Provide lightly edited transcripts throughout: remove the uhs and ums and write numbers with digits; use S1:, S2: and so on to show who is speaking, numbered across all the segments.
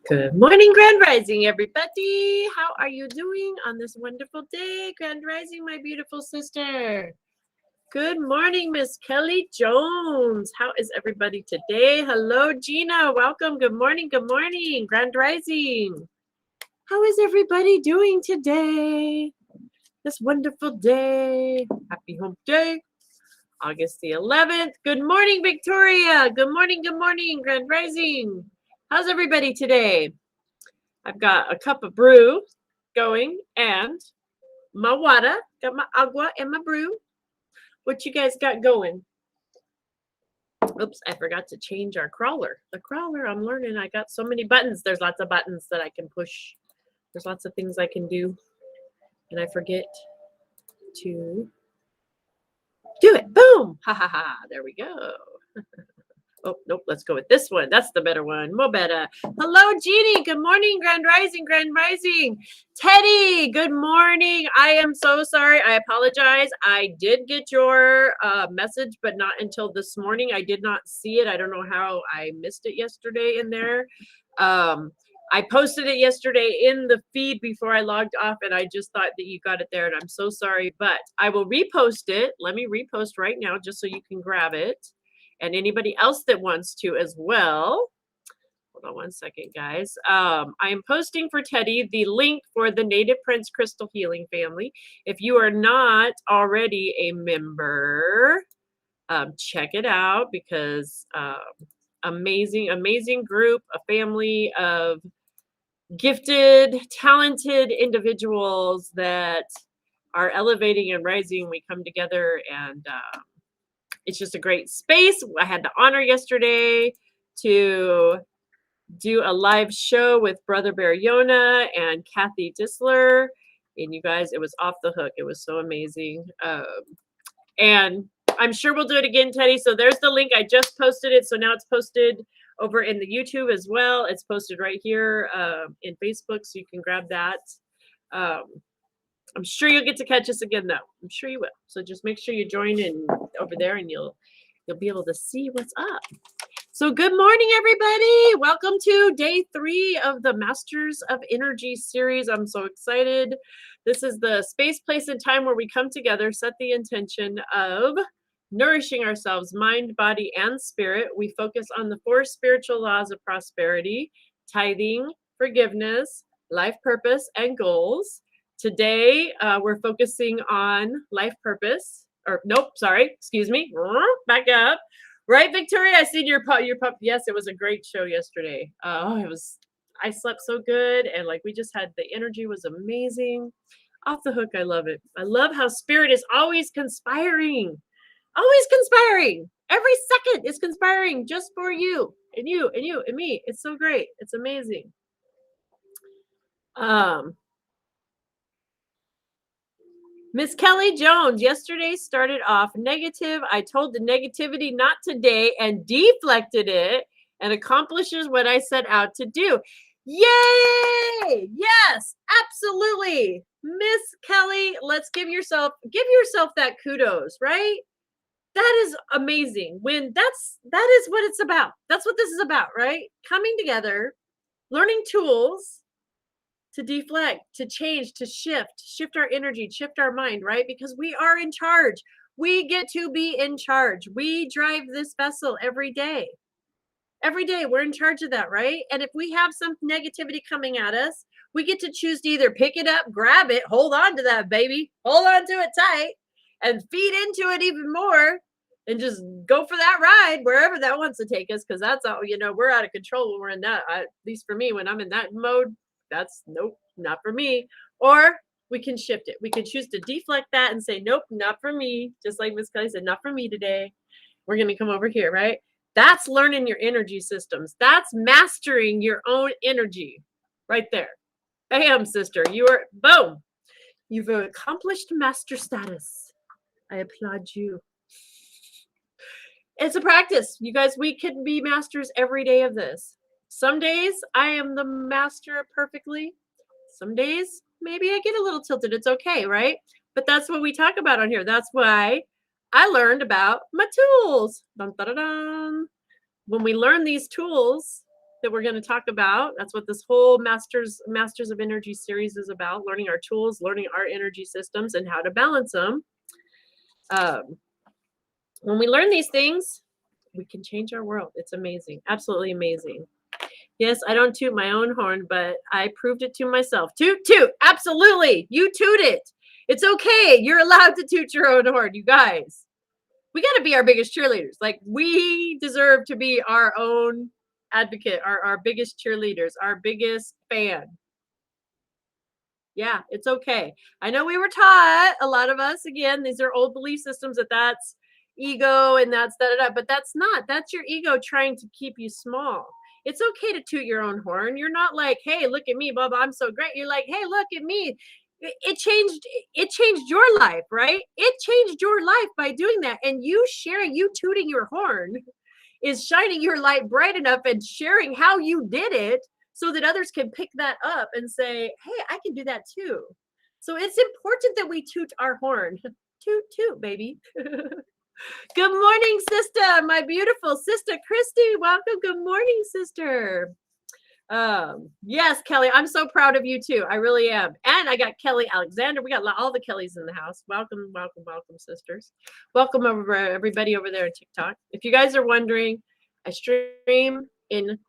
S1: Good morning, Grand Rising, everybody. How are you doing on this wonderful day? Grand Rising, my beautiful sister. Good morning, Miss Kelly Jones. How is everybody today? Hello, Gina. Welcome. Good morning. Good morning, Grand Rising. How is everybody doing today? This wonderful day. Happy Hump Day. August the 11th. Good morning, Victoria. Good morning. Good morning, Grand Rising. How's everybody today? I've got a cup of brew going and my water. Got my agua and my brew. What you guys got going? Oops, I forgot to change our crawler. The crawler, I'm learning. I got so many buttons. There's lots of buttons that I can push. There's lots of things I can do. And I forget to do it. Boom. Ha ha ha. There we go. Oh, nope. Let's go with this one. That's the better one. More better. Hello, Jeannie. Good morning, Grand Rising, Grand Rising. Teddy, good morning. I am so sorry. I apologize. I did get your message, but not until this morning. I did not see it. I don't know how I missed it yesterday in there. I posted it yesterday in the feed before I logged off, and I just thought that you got it there, and I'm so sorry. But I will repost it. Let me repost right now just so you can grab it. And anybody else that wants to as well. Hold on one second, guys. I am posting for Teddy the link for the Native Prince Crystal Healing Family. If you are not already a member, check it out because amazing group, a family of gifted, talented individuals that are elevating and rising. We come together and it's just a great space. I had the honor yesterday to do a live show with Brother Bariona and Kathy Disler. And you guys, it was off the hook. It was so amazing. And I'm sure we'll do it again, Teddy. So there's the link. I just posted it. So now it's posted over in the YouTube as well. It's posted right here in Facebook. So you can grab that. I'm sure you'll get to catch us again, though. I'm sure you will. So just make sure you join in over there, and you'll be able to see what's up. So good morning, everybody. Welcome to day 3 of the Masters of Energy series. I'm so excited. This is the space, place, and time where we come together, set the intention of nourishing ourselves, mind, body, and spirit. We focus on the 4 spiritual laws of prosperity: tithing, forgiveness, life purpose, and goals. Today, we're focusing on life purpose, or nope, sorry, excuse me, back up. Right, Victoria, I seen your pup. Yes, it was a great show yesterday. I slept so good, and like we just had, the energy was amazing. Off the hook, I love it. I love how spirit is always conspiring. Every second is conspiring just for you, and you, and you, and me. It's so great. It's amazing. Miss Kelly Jones, yesterday started off negative. I told the negativity not today and deflected it and accomplishes what I set out to do. Yay! Yes, absolutely. Miss Kelly, let's give yourself that kudos, right? That is amazing. That is what it's about. That's what this is about, right? Coming together, learning tools to deflect, to change, to shift our energy, shift our mind, right? Because we are in charge. We get to be in charge. We drive this vessel every day. Every day we're in charge of that, right? And if we have some negativity coming at us, we get to choose to either pick it up, grab it, hold on to that baby, hold on to it tight, and feed into it even more, and just go for that ride wherever that wants to take us. Because that's all, we're out of control when we're in that. At least for me, when I'm in that mode, that's nope, not for me. Or we can shift it. We can choose to deflect that and say, nope, not for me. Just like Miss Kelly said, not for me today. We're going to come over here, right? That's learning your energy systems. That's mastering your own energy right there. Bam, sister. Boom. You've accomplished master status. I applaud you. It's a practice. You guys, we can be masters every day of this. Some days I am the master perfectly. Some days maybe I get a little tilted. It's okay, right? But that's what we talk about on here. That's why I learned about my tools. Dun, dun, dun, dun. When we learn these tools, that we're going to talk about. That's what this whole Masters of Energy series is about, learning our tools, learning our energy systems, and how to balance them. When we learn these things, we can change our world. It's amazing. Absolutely amazing. Yes, I don't toot my own horn, but I proved it to myself. Toot, toot. Absolutely. You toot it. It's okay. You're allowed to toot your own horn, you guys. We got to be our biggest cheerleaders. Like, we deserve to be our own advocate, our biggest cheerleaders, our biggest fan. Yeah, it's okay. I know we were taught, a lot of us, again, these are old belief systems, that's ego and that's da-da-da, but that's not. That's your ego trying to keep you small. It's okay to toot your own horn. You're not like, hey, look at me, blah, blah, I'm so great. You're like, hey, look at me. It changed your life, right? It changed your life by doing that. And you sharing, you tooting your horn is shining your light bright enough and sharing how you did it so that others can pick that up and say, hey, I can do that too. So it's important that we toot our horn. Toot, toot, baby. Good morning, sister, my beautiful sister, Christy. Welcome. Good morning, sister. Yes, Kelly, I'm so proud of you too. I really am. And I got Kelly Alexander. We got all the Kellys in the house. Welcome, welcome, welcome, sisters. Welcome over everybody over there on TikTok. If you guys are wondering, I stream in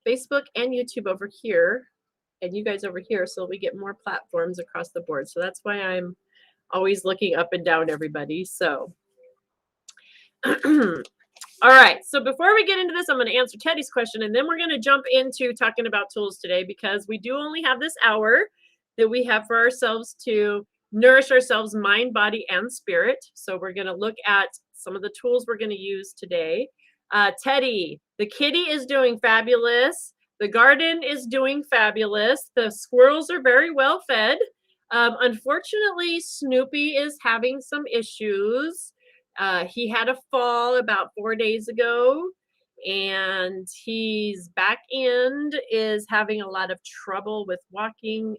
S1: Facebook and YouTube over here, and you guys over here, so we get more platforms across the board. So that's why I'm always looking up and down everybody. So all right, so before we get into this, I'm going to answer Teddy's question, and then we're going to jump into talking about tools today, because we do only have this hour that we have for ourselves to nourish ourselves, mind, body, and spirit. So we're going to look at some of the tools we're going to use today. Teddy, the kitty is doing fabulous. The garden is doing fabulous. The squirrels are very well fed. Unfortunately, Snoopy is having some issues. He had a fall about 4 days ago, and his back end is having a lot of trouble with walking.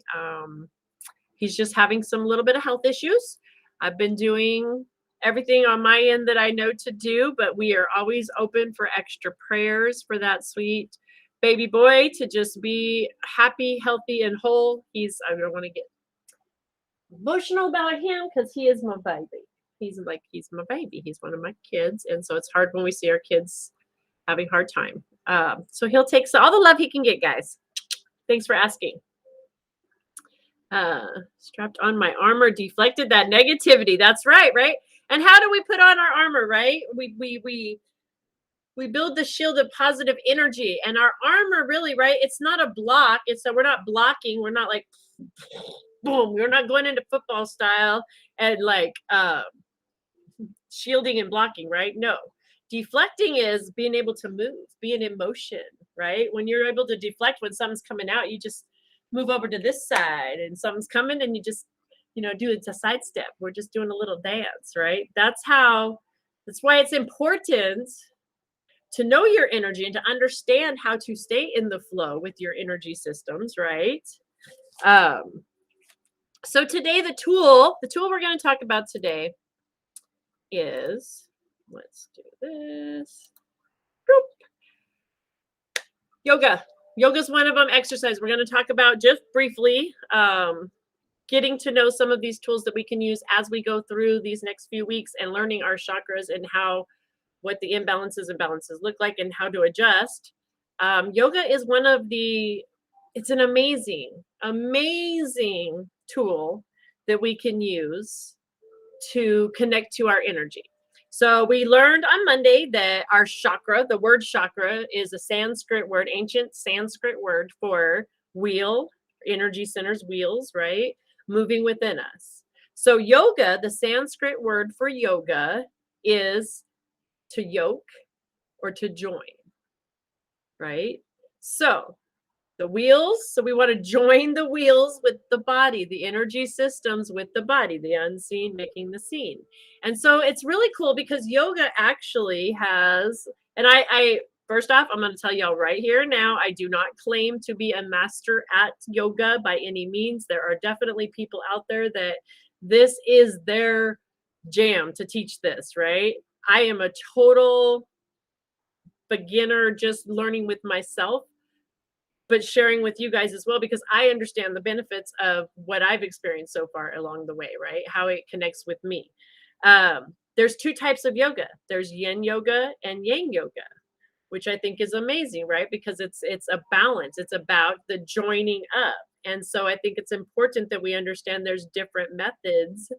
S1: He's just having some little bit of health issues. I've been doing everything on my end that I know to do, but we are always open for extra prayers for that sweet baby boy to just be happy, healthy, and whole. I don't want to get emotional about him because he is my baby. He's my baby. He's one of my kids. And so it's hard when we see our kids having a hard time. So he'll take all the love he can get, guys. Thanks for asking. Strapped on my armor, deflected that negativity. That's right, right? And how do we put on our armor, right? We build the shield of positive energy. And our armor really, right? It's not a block. It's that we're not blocking. We're not like, boom. We're not going into football style and like, shielding and blocking, right? No. Deflecting is being able to move, being in motion, right? When you're able to deflect, when something's coming out, you just move over to this side, and something's coming and you just, do it's a sidestep. We're just doing a little dance, right? That's why it's important to know your energy and to understand how to stay in the flow with your energy systems, right? So today, the tool we're going to talk about today is, let's do this. Boop. Yoga. Yoga's one of them. Exercise. We're going to talk about just briefly, getting to know some of these tools that we can use as we go through these next few weeks and learning our chakras and what the imbalances and balances look like and how to adjust. Yoga is it's an amazing, amazing tool that we can use to connect to our energy. So we learned on Monday that our chakra, the word chakra, is a Sanskrit word, ancient Sanskrit word for wheel, energy centers, wheels, right? Moving within us. So yoga, the Sanskrit word for yoga, is to yoke or to join, right? So the wheels, so we want to join the wheels with the body, the energy systems with the body, the unseen making the seen. And so it's really cool because yoga actually has, and I first off, I'm going to tell y'all right here now, I do not claim to be a master at yoga by any means. There are definitely people out there that this is their jam to teach this, right? I am a total beginner, just learning with myself. but sharing with you guys as well, because I understand the benefits of what I've experienced so far along the way, right? How it connects with me. There's two types of yoga. There's yin yoga and yang yoga, which I think is amazing, right? Because it's a balance. It's about the joining up. And so I think it's important that we understand there's different methods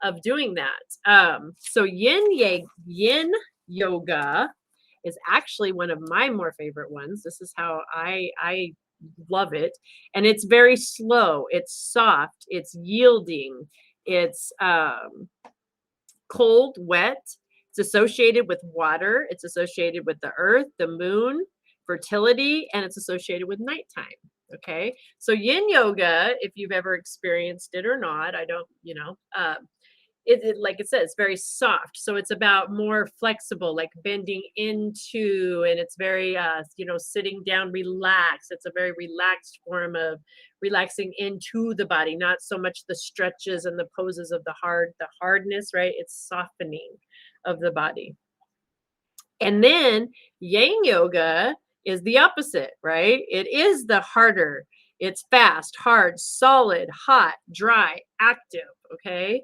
S1: of doing that. So yin yoga is actually one of my more favorite ones. This is how I love it. And it's very slow, it's soft, it's yielding, it's cold, wet. It's associated with water, it's associated with the earth, the moon, fertility, and it's associated with nighttime. Okay. So yin yoga, if you've ever experienced it or not, I don't, like it says, it's very soft. So it's about more flexible, like bending into, and it's very, sitting down, relaxed. It's a very relaxed form of relaxing into the body, not so much the stretches and the poses of the hardness, right? It's softening of the body. And then yang yoga is the opposite, right? It is the harder. It's fast, hard, solid, hot, dry, active. Okay.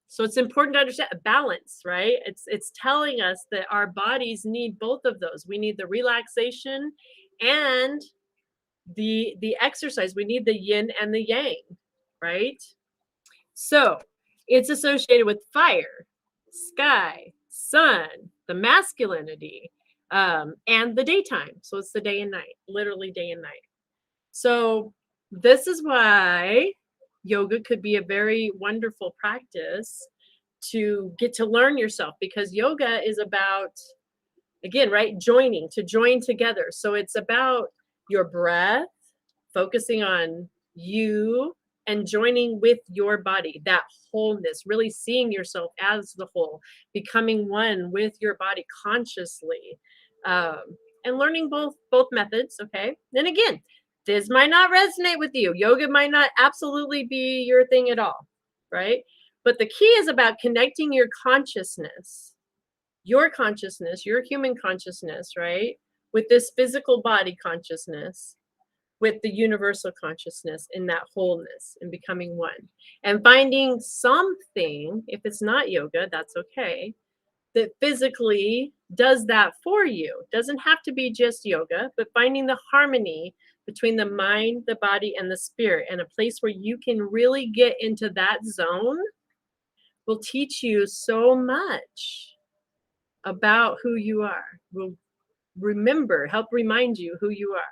S1: So it's important to understand a balance, right? It's telling us that our bodies need both of those. We need the relaxation and the exercise. We need the yin and the yang, right? So it's associated with fire, sky, sun, the masculinity, and the daytime. So it's the day and night, literally day and night. So this is why yoga could be a very wonderful practice to get to learn yourself, because yoga is about, again, right, to join together. So it's about your breath, focusing on you and joining with your body, that wholeness, really seeing yourself as the whole, becoming one with your body consciously, and learning both methods. Okay. Then again, this might not resonate with you. Yoga might not absolutely be your thing at all, right? But the key is about connecting your consciousness, your human consciousness, right, with this physical body consciousness, with the universal consciousness, in that wholeness, and becoming one, and finding something, if it's not yoga, that's okay, that physically does that for you. Doesn't have to be just yoga, but finding the harmony between the mind, the body, and the spirit, and a place where you can really get into that zone will teach you so much about who you are. Will help remind you who you are.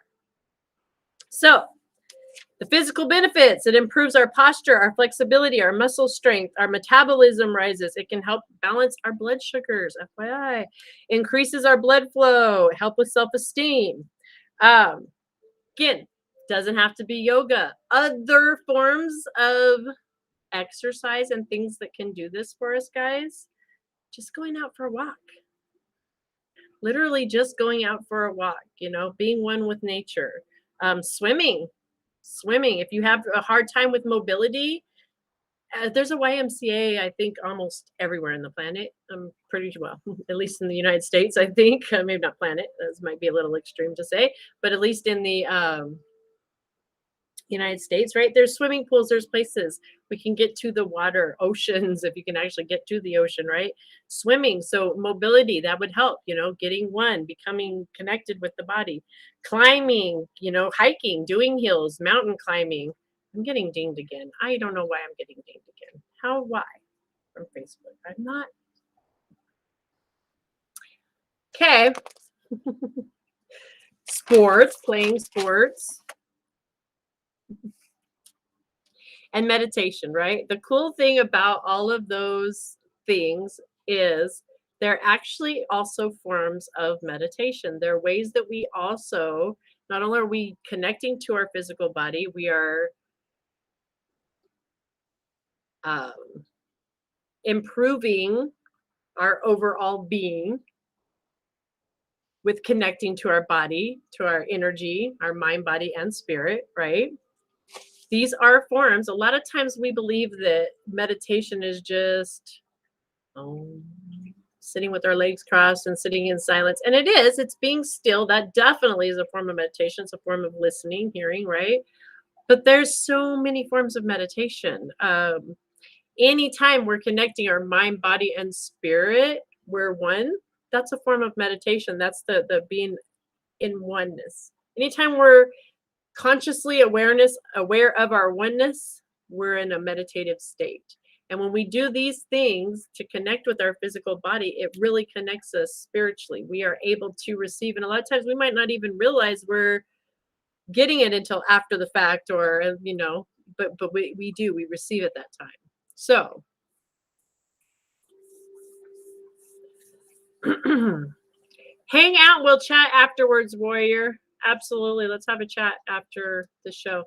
S1: So the physical benefits: it improves our posture, our flexibility, our muscle strength, our metabolism rises. It can help balance our blood sugars, FYI. Increases our blood flow, help with self-esteem. Again, doesn't have to be yoga. Other forms of exercise and things that can do this for us, guys, just going out for a walk. Literally just going out for a walk, being one with nature. Swimming. If you have a hard time with mobility, there's a YMCA, I think, almost everywhere in the planet. Pretty well, at least in the United States, I think. Maybe not planet, this might be a little extreme to say, but at least in the United States, right? There's swimming pools, there's places we can get to the water, oceans, if you can actually get to the ocean, right? Swimming. So mobility, that would help, getting one, becoming connected with the body. Climbing, hiking, doing hills, mountain climbing. I'm getting dinged again. I don't know why I'm getting dinged again. Why? From Facebook. I'm not. Okay. Playing sports. And meditation, right? The cool thing about all of those things is they're actually also forms of meditation. They're ways that we also, not only are we connecting to our physical body, we are improving our overall being with connecting to our body, to our energy, our mind, body, and spirit, right? These are forms. A lot of times we believe that meditation is just sitting with our legs crossed and sitting in silence. And it's being still. That definitely is a form of meditation. It's a form of listening, hearing, right? But there's so many forms of meditation. Anytime we're connecting our mind, body, and spirit, we're one. That's a form of meditation. That's the being in oneness. Anytime we're consciously aware of our oneness, we're in a meditative state. And when we do these things to connect with our physical body, it really connects us spiritually. We are able to receive, and a lot of times we might not even realize we're getting it until after the fact, or but we do, we receive at that time. So hang out, we'll chat afterwards, warrior. Absolutely, let's have a chat after the show.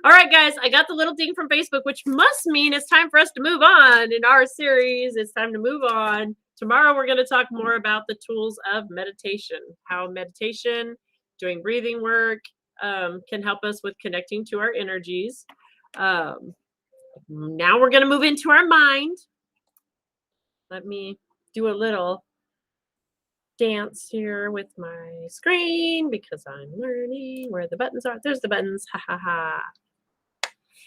S1: All right, guys, I got the little ding from Facebook, which must mean it's time for us to move on in our series. It's time to move on. Tomorrow, we're going to talk more about the tools of meditation, how meditation, doing breathing work, can help us with connecting to our energies. Now we're going to move into our mind. Let me do a little dance here with my screen because I'm learning where the buttons are. There's the buttons. Ha ha ha.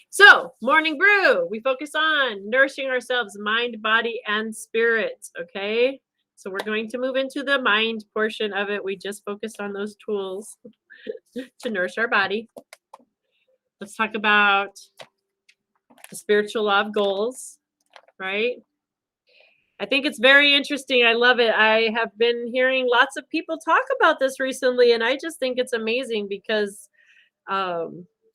S1: So, Morning Brew, we focus on nourishing ourselves, mind, body, and spirit. Okay. So, we're going to move into the mind portion of it. We just focused on those tools to nourish our body. Let's talk about the spiritual law of goals, right? I think it's very interesting. I love it. I have been hearing lots of people talk about this recently, and I just think it's amazing because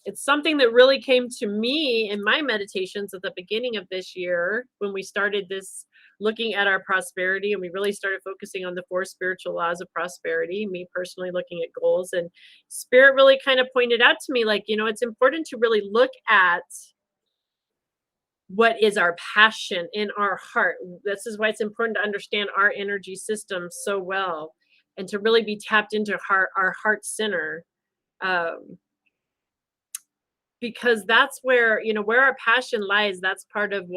S1: it's something that really came to me in my meditations at the beginning of this year when we started this looking at our prosperity, and we really started focusing on the 4 spiritual laws of prosperity, me personally looking at goals. And Spirit really kind of pointed out to me, like, it's important to really look at what is our passion in our heart. This is why it's important to understand our energy system so well and to really be tapped into our heart center. Because that's where our passion lies. That's part of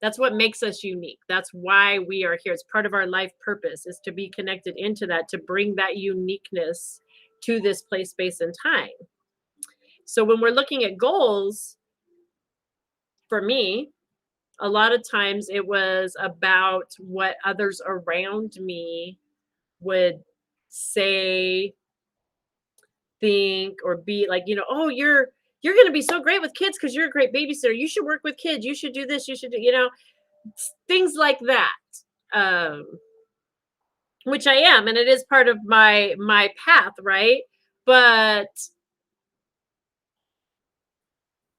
S1: that's what makes us unique. That's why we are here. It's part of our life purpose, is to be connected into that, to bring that uniqueness to this place, space, and time. So when we're looking at goals, for me, a lot of times it was about what others around me would say, think, or be like, oh, you're going to be so great with kids because you're a great babysitter. You should work with kids. You should do this. You should do, things like that, which I am. And it is part of my path, right? But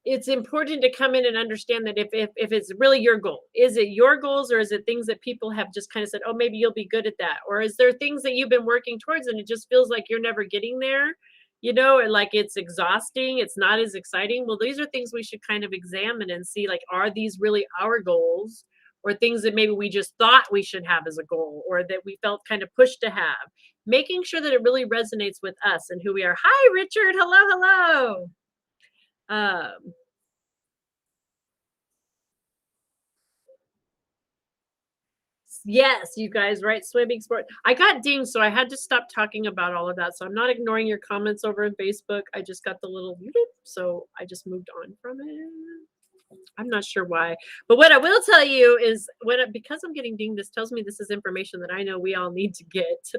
S1: it's important to come in and understand that if it's really your goal, is it your goals, or is it things that people have just kind of said, oh, maybe you'll be good at that? Or is there things that you've been working towards and it just feels like you're never getting there, or like it's exhausting, it's not as exciting? Well, these are things we should kind of examine and see, like, are these really our goals, or things that maybe we just thought we should have as a goal, or that we felt kind of pushed to have? Making sure that it really resonates with us and who we are. Hi, Richard. Hello. Yes, you guys, right? Swimming, sport. I got dinged, so I had to stop talking about all of that. So I'm not ignoring your comments over on Facebook. I just got the little, so I just moved on from it. I'm not sure why, but what I will tell you is because I'm getting dinged, this tells me this is information that I know we all need to get.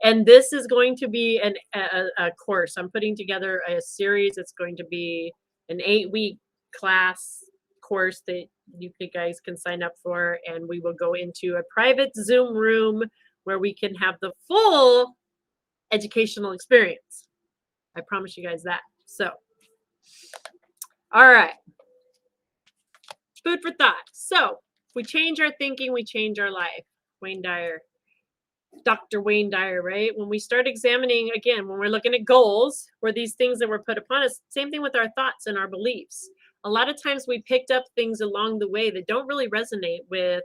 S1: And this is going to be a course. I'm putting together a series. It's going to be an 8-week class course that you guys can sign up for. And we will go into a private Zoom room where we can have the full educational experience. I promise you guys that. So, all right. Food for thought. So if we change our thinking, we change our life. Wayne Dyer, Dr. Wayne Dyer, right? When we start examining, again, when we're looking at goals, or these things that were put upon us, same thing with our thoughts and our beliefs. A lot of times we picked up things along the way that don't really resonate with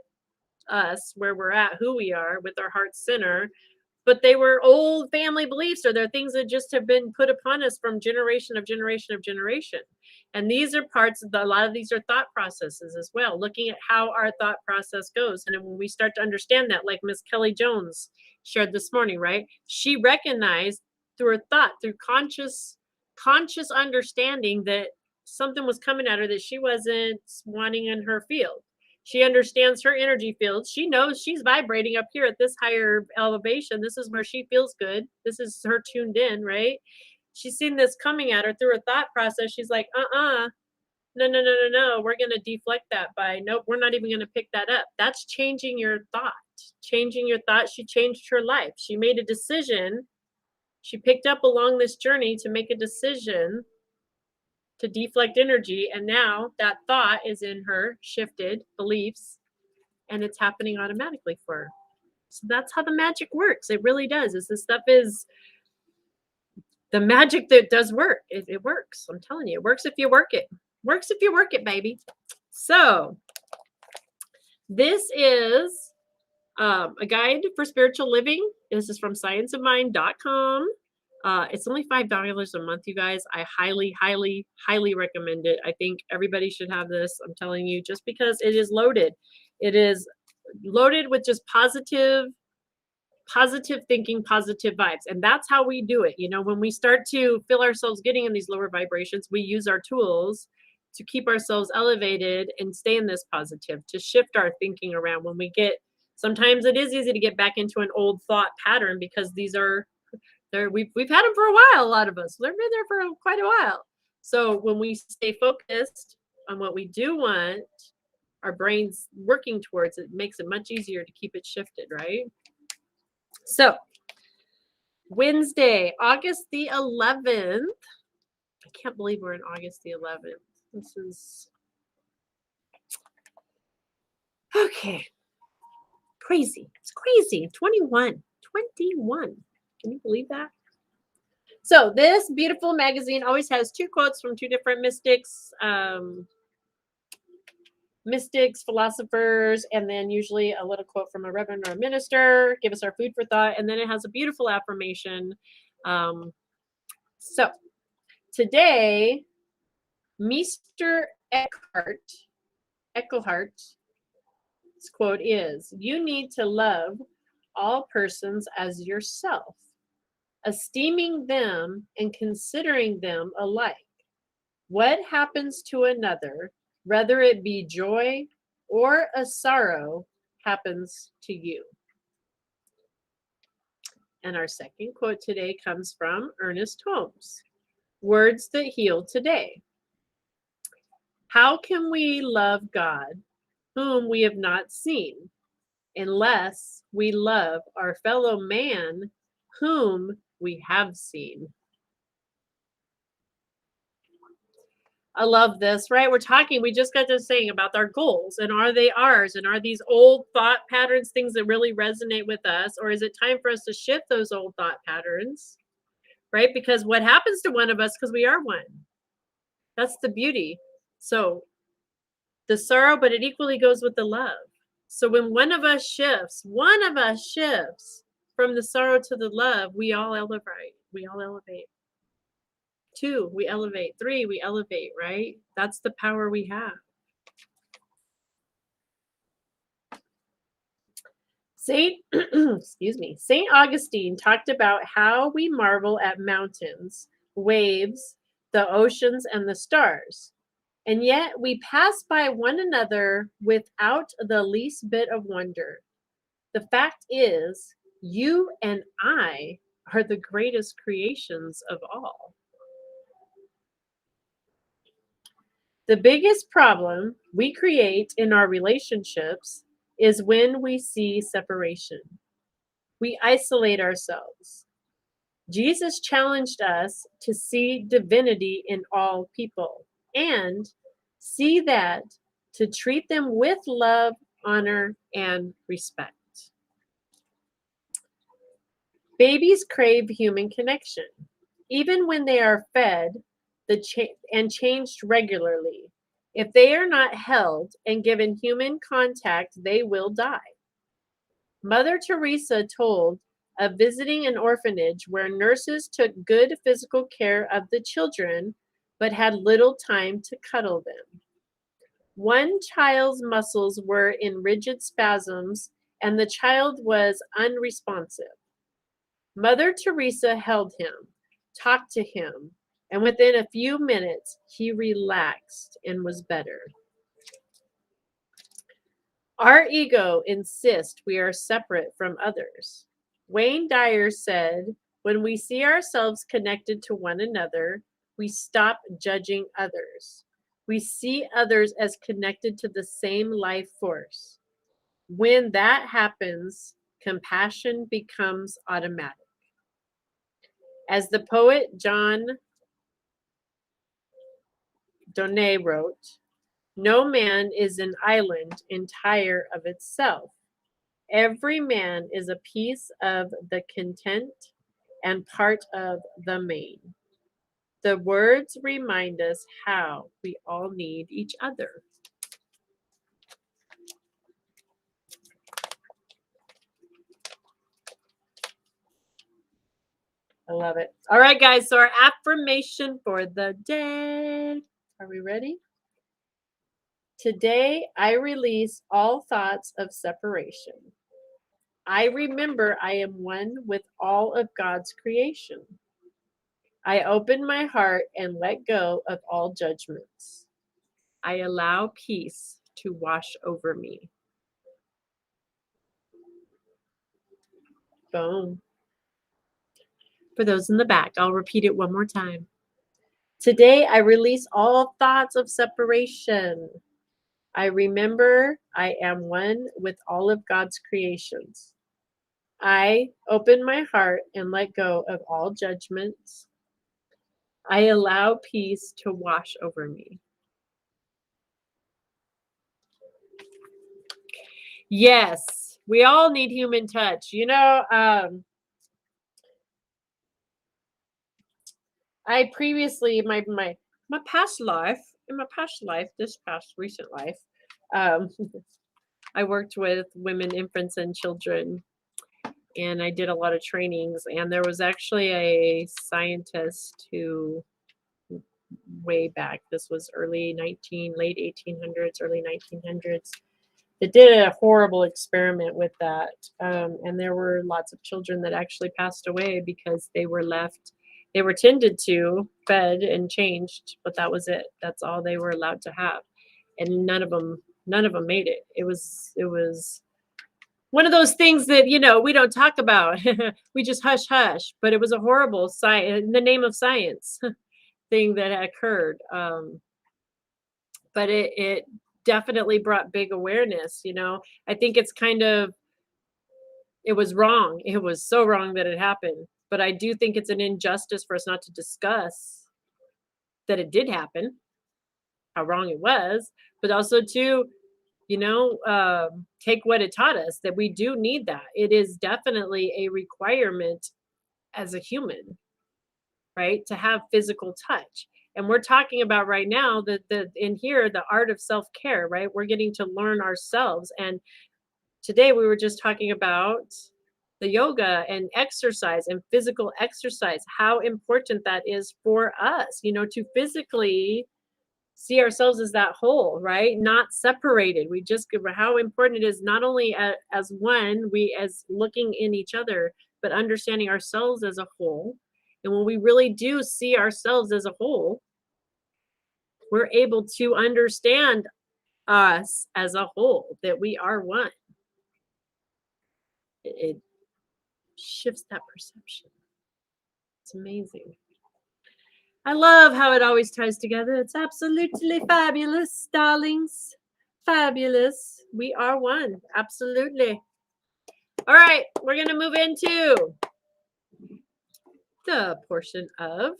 S1: us, where we're at, who we are, with our heart center, but they were old family beliefs, or they're things that just have been put upon us from generation of generation of generation. And these are parts of a lot of these are thought processes as well, looking at how our thought process goes. And then when we start to understand that, like Miss Kelly Jones shared this morning, right? She recognized through her thought, through conscious understanding that something was coming at her that she wasn't wanting in her field. She understands her energy field. She knows she's vibrating up here at this higher elevation. This is where she feels good. This is her tuned in, right? She's seen this coming at her through her thought process. She's like, no, no, no, no, no. We're going to deflect that by, nope, we're not even going to pick that up. That's changing your thought. Changing your thought. She changed her life. She made a decision. She picked up along this journey to make a decision to deflect energy. And now that thought is in her shifted beliefs, and it's happening automatically for her. So that's how the magic works. It really does. Is this stuff is the magic that does work. It works. I'm telling you, it works if you work it. Works if you work it, baby. So this is a guide for spiritual living. This is from scienceofmind.com. It's only $5 a month, you guys. I highly, highly, highly recommend it. I think everybody should have this. I'm telling you, just because it is loaded. It is loaded with just positive thinking, positive vibes. And that's how we do it. You know, when we start to feel ourselves getting in these lower vibrations, we use our tools to keep ourselves elevated and stay in this positive, to shift our thinking around. When we get, sometimes it is easy to get back into an old thought pattern because these are, we've had them for a while, a lot of us. They've been there for quite a while. So when we stay focused on what we do want, our brain's working towards it, makes it much easier to keep it shifted, right? So Wednesday, August the 11th. I can't believe we're in August the 11th. This is okay. Crazy. It's crazy. 21. Can you believe that? So this beautiful magazine always has two quotes from two different mystics, philosophers, and then usually a little quote from a reverend or a minister, give us our food for thought, and then it has a beautiful affirmation. So today, Mr. Eckhart's quote is, "You need to love all persons as yourself, esteeming them and considering them alike. What happens to another, whether it be joy or a sorrow, happens to you." And our second quote today comes from Ernest Holmes. Words that heal today. How can we love God, whom we have not seen, unless we love our fellow man, whom we have seen? I love this, right? We just got to saying about our goals, and are they ours? And are these old thought patterns things that really resonate with us? Or is it time for us to shift those old thought patterns, right? Because what happens to one of us, because we are one. That's the beauty. So the sorrow, but it equally goes with the love. So when one of us shifts from the sorrow to the love, we all elevate. We all elevate. 2, we elevate. 3, we elevate, right? That's the power we have. Saint Augustine talked about how we marvel at mountains, waves, the oceans, and the stars. And yet we pass by one another without the least bit of wonder. The fact is, you and I are the greatest creations of all. The biggest problem we create in our relationships is when we see separation. We isolate ourselves. Jesus challenged us to see divinity in all people and see that to treat them with love, honor, and respect. Babies crave human connection, even when they are fed and changed regularly. If they are not held and given human contact, they will die. Mother Teresa told of visiting an orphanage where nurses took good physical care of the children, but had little time to cuddle them. One child's muscles were in rigid spasms, and the child was unresponsive. Mother Teresa held him, talked to him, and within a few minutes, he relaxed and was better. Our ego insists we are separate from others. Wayne Dyer said, when we see ourselves connected to one another, we stop judging others. We see others as connected to the same life force. When that happens, compassion becomes automatic. As the poet John Donne wrote, no man is an island entire of itself. Every man is a piece of the content and part of the main. The words remind us how we all need each other. I love it. All right, guys. So our affirmation for the day. Are we ready? Today, I release all thoughts of separation. I remember I am one with all of God's creation. I open my heart and let go of all judgments. I allow peace to wash over me. Boom. For those in the back, I'll repeat it one more time. Today, I release all thoughts of separation. I remember I am one with all of God's creations. I open my heart and let go of all judgments. I allow peace to wash over me. Yes, we all need human touch. You know, I previously, my past life, in my past life, this past recent life, um, I worked with women, infants, and children, and I did a lot of trainings. And there was actually a scientist who, way back, this was late 1800s, early 1900s, that did a horrible experiment with that. And there were lots of children that actually passed away because they were left, they were tended to, fed, and changed, but that was it. That's all they were allowed to have. And none of them made it. It was one of those things that, you know, we don't talk about. We just hush hush, but it was a horrible science, in the name of science, thing that occurred. But it definitely brought big awareness. You know, I think it's kind of, it was wrong. It was so wrong that it happened. But I do think it's an injustice for us not to discuss that it did happen, how wrong it was, but also to, you know, take what it taught us, that we do need that. It is definitely a requirement as a human, right, to have physical touch. And we're talking about right now that in here, the art of self-care, right? We're getting to learn ourselves. And today we were just talking about the yoga and exercise and physical exercise, how important that is for us, you know, to physically see ourselves as that whole, right? Not separated. We just how important it is, not only as one, we as looking in each other, but understanding ourselves as a whole. And when we really do see ourselves as a whole, we're able to understand us as a whole, that we are one. It shifts that perception. It's amazing. I love how it always ties together. It's absolutely fabulous, darlings. Fabulous. We are one. Absolutely. All right, we're going to move into the portion of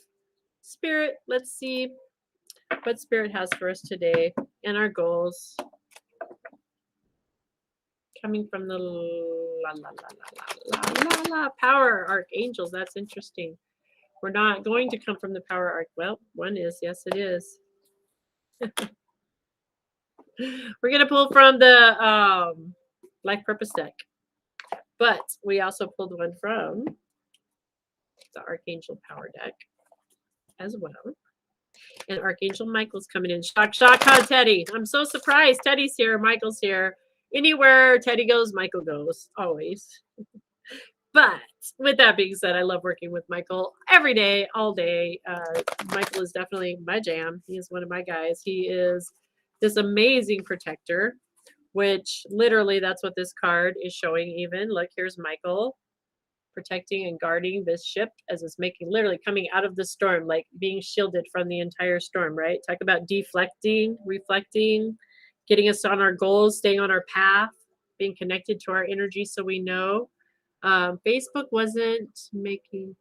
S1: spirit. Let's see what spirit has for us today and our goals. Coming from the power archangels. That's interesting. We're not going to come from the power arc. Well, one is. Yes, it is. We're going to pull from the life purpose deck. But we also pulled one from the Archangel Power deck as well. And Archangel Michael's coming in. Shock, shock, huh, Teddy? I'm so surprised. Teddy's here. Michael's here. Anywhere Teddy goes, Michael goes. Always. But with that being said, I love working with Michael every day, all day. Michael is definitely my jam. He is one of my guys. He is this amazing protector, which literally that's what this card is showing even. Look, here's Michael protecting and guarding this ship as it's making, literally coming out of the storm, like being shielded from the entire storm, right? Talk about deflecting, reflecting, getting us on our goals, staying on our path, being connected to our energy so we know. Facebook wasn't making.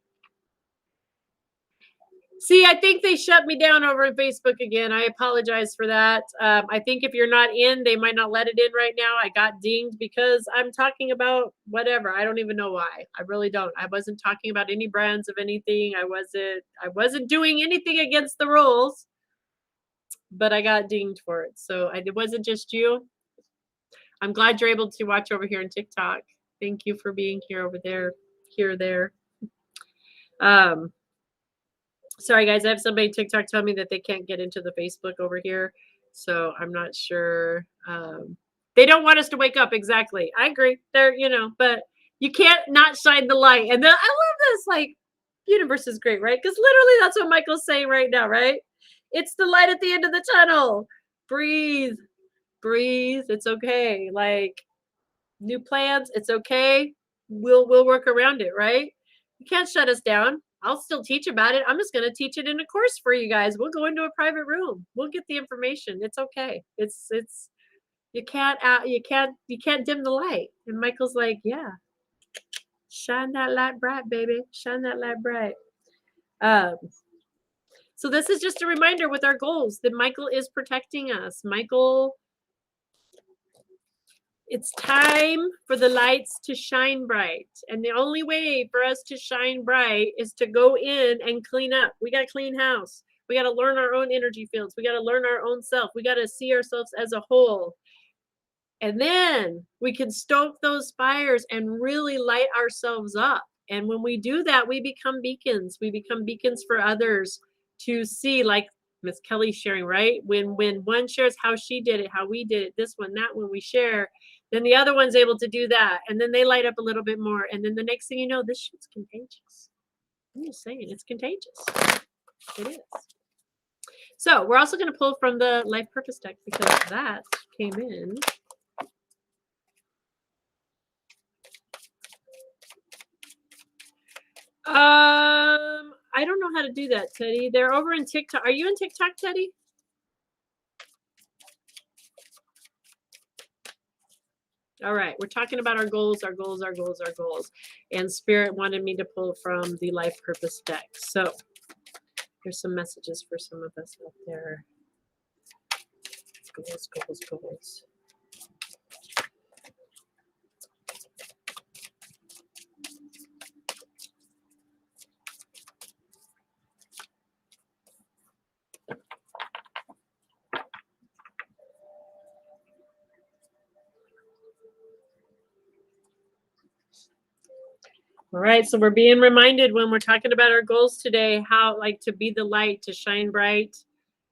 S1: See, I think they shut me down over on Facebook again. I apologize for that. I think if you're not in, they might not let it in right now. I got dinged because I'm talking about whatever. I don't even know why. I really don't. I wasn't talking about any brands of anything. I wasn't doing anything against the rules, but I got dinged for it. So it wasn't just you. I'm glad you're able to watch over here on TikTok. Thank you for being here over there, here, there. Sorry guys, I have somebody TikTok tell me that they can't get into the Facebook over here. So I'm not sure. They don't want us to wake up. Exactly. I agree. They're, but you can't not shine the light. And then I love this, like, universe is great, right? Because literally that's what Michael's saying right now, right? It's the light at the end of the tunnel. Breathe, breathe. It's okay. Like, new plans, it's okay. We'll work around it, right? You can't shut us down. I'll still teach about it. I'm just going to teach it in a course for you guys. We'll go into a private room. We'll get the information. It's okay. It's you can't dim the light. And Michael's like, yeah, shine that light bright, baby. Shine that light bright. So this is just a reminder with our goals that Michael is protecting us. Michael, it's time for the lights to shine bright. And the only way for us to shine bright is to go in and clean up. We got to clean house. We got to learn our own energy fields. We got to learn our own self. We got to see ourselves as a whole. And then we can stoke those fires and really light ourselves up. And when we do that, we become beacons. We become beacons for others to see, like Miss Kelly sharing, right? When one shares how she did it, how we did it, this one, that one, we share, then the other one's able to do that. And then they light up a little bit more. And then the next thing you know, this shit's contagious. I'm just saying, it's contagious. It is. So we're also going to pull from the Life Purpose deck because that came in. I don't know how to do that, Teddy. They're over in TikTok. Are you in TikTok, Teddy? All right, we're talking about our goals, our goals, our goals, our goals. And Spirit wanted me to pull from the Life Purpose deck. So here's some messages for some of us out there. Goals, goals, goals. All right, so we're being reminded when we're talking about our goals today, how, like, to be the light, to shine bright.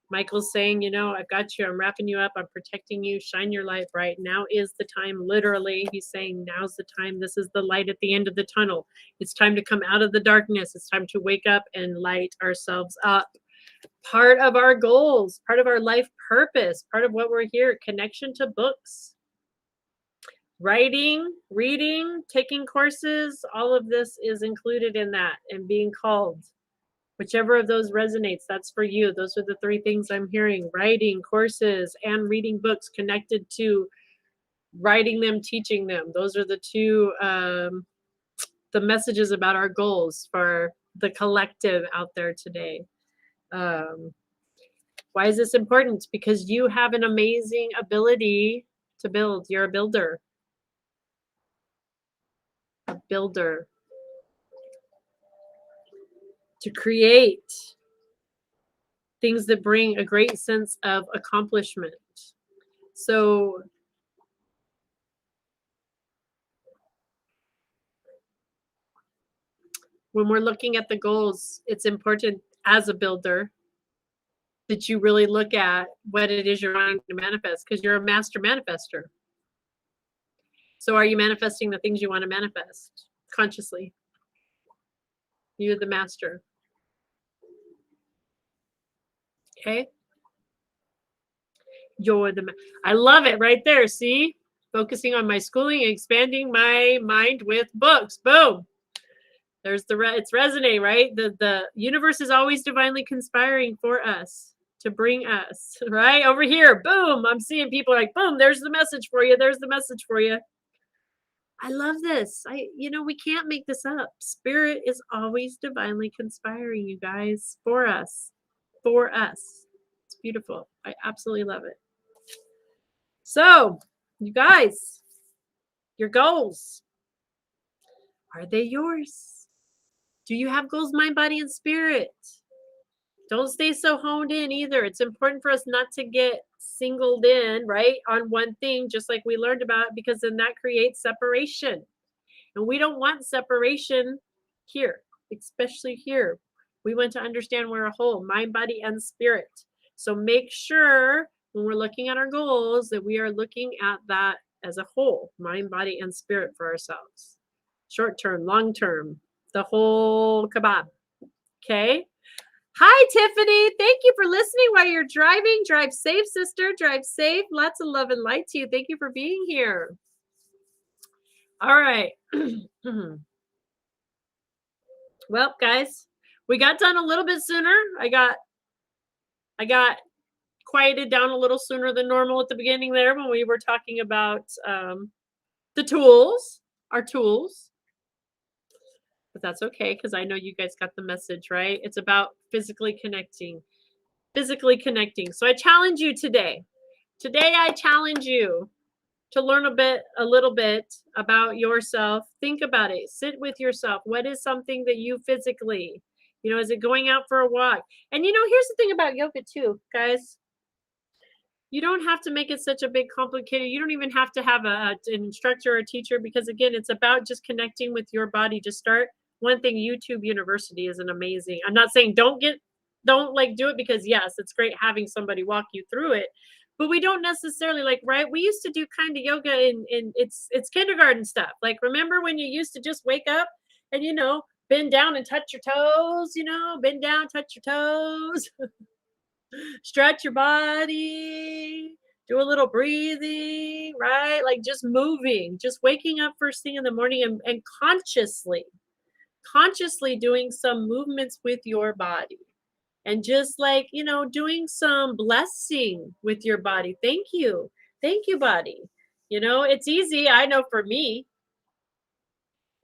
S1: Michael's saying, I've got you. I'm wrapping you up. I'm protecting you. Shine your light bright. Now is the time. Literally, he's saying, now's the time. This is the light at the end of the tunnel. It's time to come out of the darkness. It's time to wake up and light ourselves up. Part of our goals, part of our life purpose, part of what we're here, connection to books, writing, reading, taking courses, all of this is included in that, and being called. Whichever of those resonates, that's for you. Those are the three things I'm hearing: writing, courses, and reading books connected to writing them, teaching them. Those are the two, the messages about our goals for the collective out there today. Why is this important? Because you have an amazing ability to build. You're a builder. A builder. To create things that bring a great sense of accomplishment. So when we're looking at the goals, it's important as a builder that you really look at what it is you're wanting to manifest, because you're a master manifester. So are you manifesting the things you want to manifest consciously? You're the master. Okay? I love it right there. See? Focusing on my schooling and expanding my mind with books. Boom. There's it's resonating, right? The universe is always divinely conspiring for us to bring us, right? Over here. Boom. I'm seeing people like, boom, there's the message for you. There's the message for you. I love this. We can't make this up. Spirit is always divinely conspiring, you guys, for us. For us. It's beautiful. I absolutely love it. So, you guys, your goals, are they yours? Do you have goals, mind, body, and spirit? Don't stay so honed in either. It's important for us not to get singled in, right, on one thing, just like we learned about, because then that creates separation. And we don't want separation here, especially here. We want to understand we're a whole, mind, body, and spirit. So make sure when we're looking at our goals that we are looking at that as a whole, mind, body, and spirit for ourselves. Short term, long term, the whole kebab. Okay. Hi, Tiffany. Thank you for listening while you're driving. Drive safe, sister. Drive safe. Lots of love and light to you. Thank you for being here. All right. Well, guys, we got done a little bit sooner. I got quieted down a little sooner than normal at the beginning there when we were talking about the tools, our tools. But that's okay, because I know you guys got the message, right? It's about physically connecting. Physically connecting. So I challenge you today. Today I challenge you to learn a little bit about yourself. Think about it. Sit with yourself. What is something that you physically, is it going out for a walk? And here's the thing about yoga too, guys. You don't have to make it such a big complicated. You don't even have to have an instructor or a teacher, because again, it's about just connecting with your body. Just start one thing. YouTube University is an amazing. I'm not saying don't do it, because yes, it's great having somebody walk you through it. But we don't necessarily right? We used to do kind of yoga in it's kindergarten stuff. Like, remember when you used to just wake up and bend down and touch your toes, bend down, touch your toes. Stretch your body, do a little breathing, right? Like just moving, just waking up first thing in the morning and consciously doing some movements with your body. And just doing some blessing with your body. Thank you, body. It's easy. I know for me,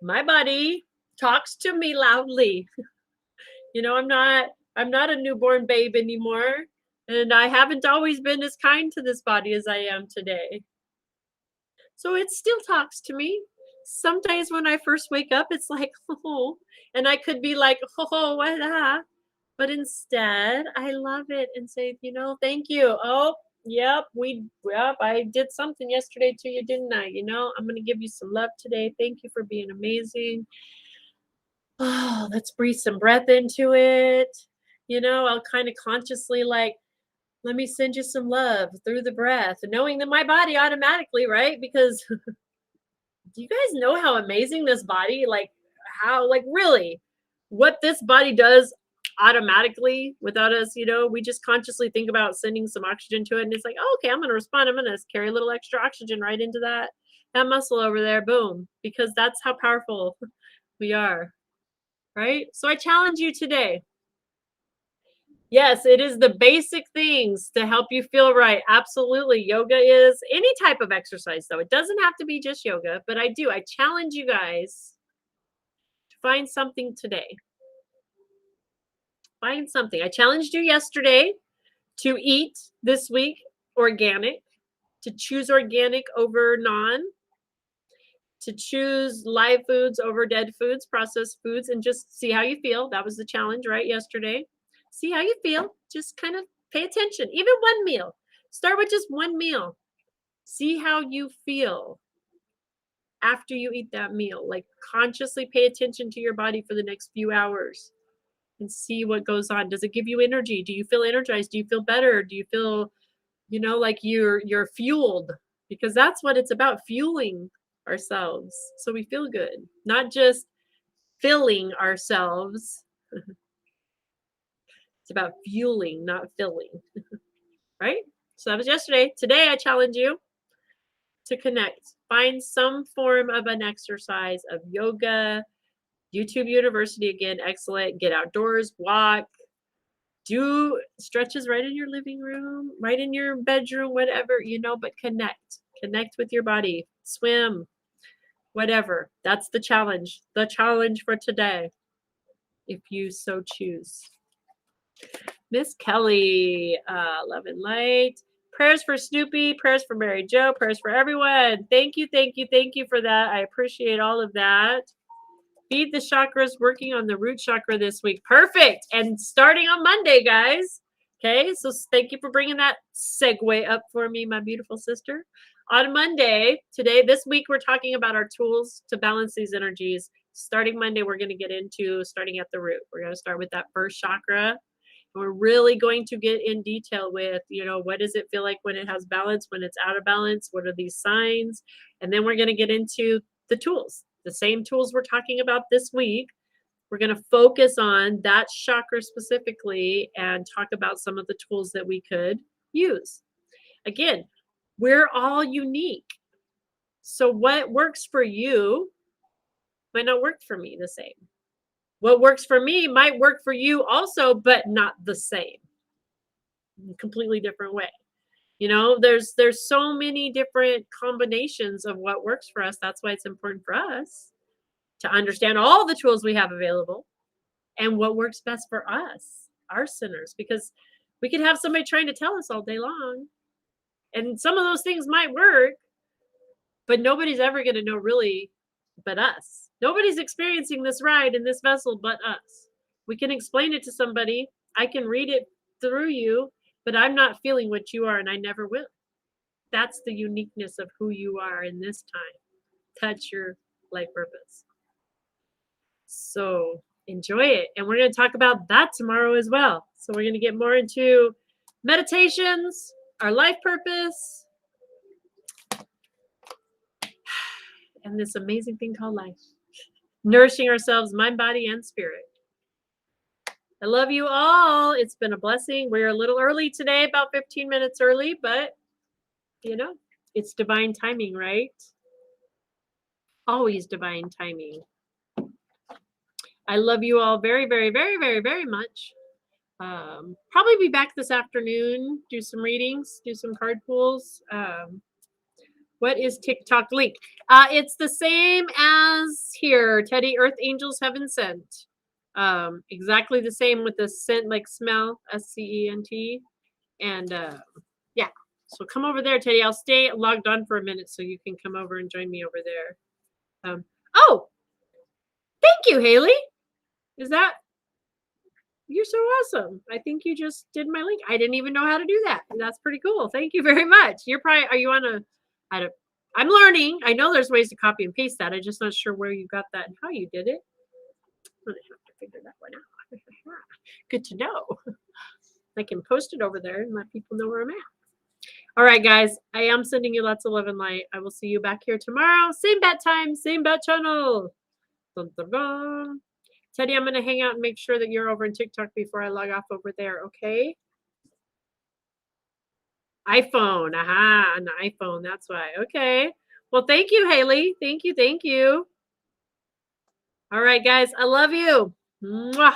S1: my body talks to me loudly. I'm not a newborn babe anymore. And I haven't always been as kind to this body as I am today. So it still talks to me. Sometimes when I first wake up, it's like, oh, and I could be like, oh, what? But instead, I love it and say, thank you. Oh, yep, I did something yesterday to you, didn't I? I'm going to give you some love today. Thank you for being amazing. Oh, let's breathe some breath into it. I'll kind of consciously let me send you some love through the breath, knowing that my body automatically, right? Because do you guys know how amazing this body, really what this body does automatically without us, we just consciously think about sending some oxygen to it. And it's like, oh, okay, I'm going to respond. I'm going to carry a little extra oxygen right into that muscle over there. Boom. Because that's how powerful we are. Right? So I challenge you today. Yes, it is the basic things to help you feel right. Absolutely. Yoga is any type of exercise, though. It doesn't have to be just yoga, but I challenge you guys to find something today. Find something. I challenged you yesterday to eat this week organic, to choose organic over non, to choose live foods over dead foods, processed foods, and just see how you feel. That was the challenge, right? Yesterday. See how you feel. Just kind of pay attention. Even one meal. Start with just one meal. See how you feel after you eat that meal. Like, consciously pay attention to your body for the next few hours. and see what goes on. Does it give you energy? Do you feel energized? Do you feel better? Do you feel, like you're fueled? Because that's what it's about, fueling ourselves so we feel good, not just filling ourselves. It's about fueling, not filling, right? So that was yesterday. Today, I challenge you to connect. Find some form of an exercise, of yoga, YouTube University again, excellent. Get outdoors, walk, do stretches right in your living room, right in your bedroom, whatever, but connect with your body, swim, whatever. That's the challenge for today, if you so choose. Miss Kelly, love and light. Prayers for Snoopy, prayers for Mary Jo, prayers for everyone. Thank you for that. I appreciate all of that. Feed the chakras, working on the root chakra this week. Perfect. And starting on Monday, guys. Okay, so thank you for bringing that segue up for me, my beautiful sister. On Monday, this week, we're talking about our tools to balance these energies. Starting Monday, we're going to get into starting at the root. We're going to start with that first chakra. We're really going to get in detail with, what does it feel like when it has balance, when it's out of balance? What are these signs? And then we're going to get into the tools, the same tools we're talking about this week. We're going to focus on that chakra specifically and talk about some of the tools that we could use. Again, we're all unique. So what works for you might not work for me the same. What works for me might work for you also, but not the same. Completely different way. There's so many different combinations of what works for us. That's why it's important for us to understand all the tools we have available and what works best for us, our sinners, because we could have somebody trying to tell us all day long, and some of those things might work, but nobody's ever going to know really but us. Nobody's experiencing this ride in this vessel but us. We can explain it to somebody. I can read it through you, but I'm not feeling what you are, and I never will. That's the uniqueness of who you are in this time. That's your life purpose. So enjoy it. And we're going to talk about that tomorrow as well. So we're going to get more into meditations, our life purpose, and this amazing thing called life. Nourishing ourselves, mind, body, and spirit. I love you all. It's been a blessing. We're a little early today, about 15 minutes early, but it's divine timing, right? Always divine timing. I love you all very, very, very, very, very much. Probably be back this afternoon, do some readings, do some card pulls. What is TikTok link? It's the same as here, Teddy. Earth Angels Heaven Sent. Exactly the same with the scent, like smell, SCENT. And yeah, so come over there, Teddy. I'll stay logged on for a minute so you can come over and join me over there. Oh, thank you, Haley. You're so awesome. I think you just did my link. I didn't even know how to do that. That's pretty cool. Thank you very much. Are you on I'm learning. I know there's ways to copy and paste that. I'm just not sure where you got that and how you did it. I'm going to have to figure that one out. Good to know. I can post it over there and let people know where I'm at. All right, guys. I am sending you lots of love and light. I will see you back here tomorrow. Same bat time, same bat channel. Dun, dun, dun. Teddy, I'm going to hang out and make sure that you're over in TikTok before I log off over there, okay? iPhone. Aha, an iPhone. That's why. Okay. Well, thank you, Haley. Thank you. All right, guys. I love you. Mwah.